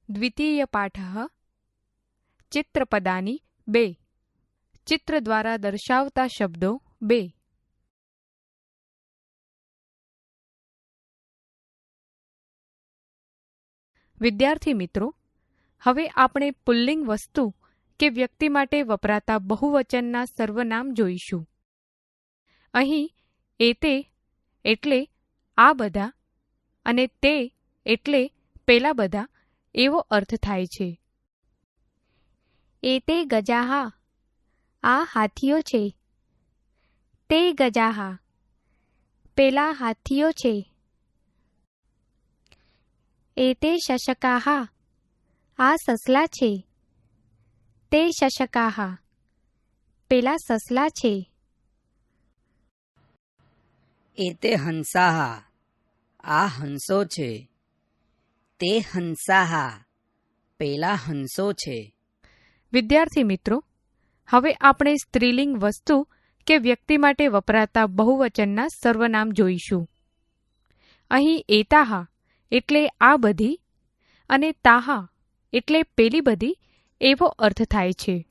દ્વિતીયપાઠः ચિત્રપદાની 2 ચિત્ર દ્વારા દર્શાવતા શબ્દો 2 વિદ્યાર્થી મિત્રો, હવે આપણે પુલ્લિંગ વસ્તુ કે વ્યક્તિ માટે વપરાતા બહુવચનના સર્વનામ જોઈશું. અહીં એતે એટલે આ બધા અને તે એટલે પેલા બધા એવો અર્થ થાય છે. એતે ગજાહા, આ હાથીઓ છે. તે ગજાહા, પેલા હાથીઓ છે. એતે શશકાહા, આ સસલા છે. તે શશકાહા, પેલા સસલા છે. એતે હંસાહા, આ હંસો છે. તે હંસાહા, પેલા હંસો છે. વિદ્યાર્થી મિત્રો, હવે આપણે સ્ત્રીલિંગ વસ્તુ કે વ્યક્તિ માટે વપરાતા બહુવચનના સર્વનામ જોઈશું. અહીં એતાહા એટલે આ બધી અને તાહા એટલે પેલી બધી એવો અર્થ થાય છે.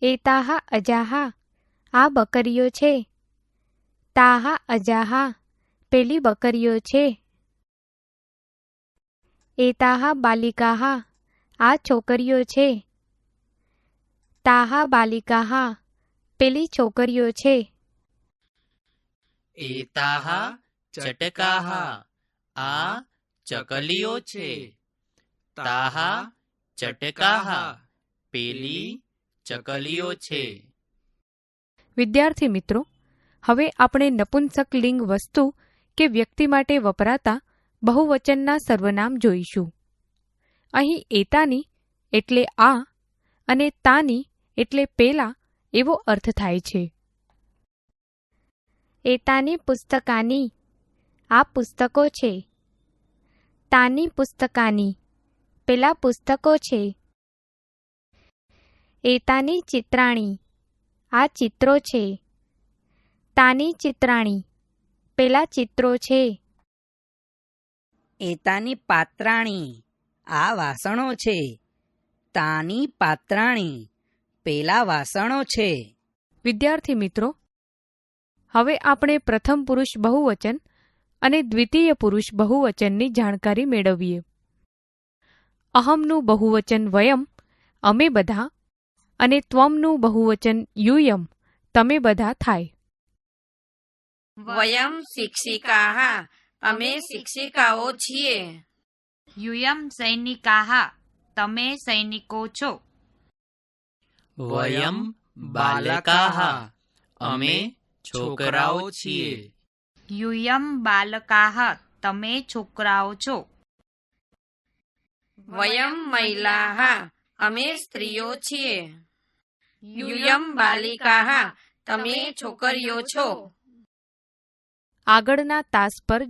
એતાહા અજાહા, આ બકરીઓ છે. તાહા અજાહા, પેલી બકરીઓ છે. એતાહા બાલિકાહા, આ છોકરીઓ છે. તાહા બાલિકાહા, પેલી છોકરીઓ છે. એતાહા ચટકાહા, આ ચકલીઓ છે. તાહા ચટકાહા, પેલી ચકલીઓ છે. વિદ્યાર્થી મિત્રો, હવે આપણે નપુંસક લિંગ વસ્તુ કે વ્યક્તિ માટે વપરાતા બહુવચનના સર્વનામ જોઈશું. અહીં એતાની એટલે આ અને તાની એટલે પેલા એવો અર્થ થાય છે. એતાની પુસ્તકાની, આ પુસ્તકો છે. તાની પુસ્તકાની, પેલા પુસ્તકો છે. એતાની ચિત્રાણી, આ ચિત્રો છે. તાની ચિત્રાણી, પેલા ચિત્રો છે. એતાની પાત્રાણી, આ વાસણો છે. તાની પાત્રાણી, પેલા વાસણો છે. વિદ્યાર્થી મિત્રો, હવે આપણે પ્રથમ પુરુષ બહુવચન અને દ્વિતીય પુરુષ બહુવચનની જાણકારી મેળવીએ. અહમનું બહુવચન વયમ, અમે બધા, અને ત્વમનું બહુવચન યુયમ, તમે બધા થાય. વયમ શિક્ષિકાઃ, અમે શિક્ષિકાઓ છીએ. યુયમ સૈનિકાઃ, તમે સૈનિકો છો. વયમ બાલકાઃ, અમે છોકરાઓ છીએ. યુયમ બાલકાઃ, તમે છોકરાઓ છો. વયમ મહિલાઃ, અમે સ્ત્રીઓ છીએ. યુયમ બાલિકાઃ, તમે છોકરીઓ છો. આગળના તાસ પર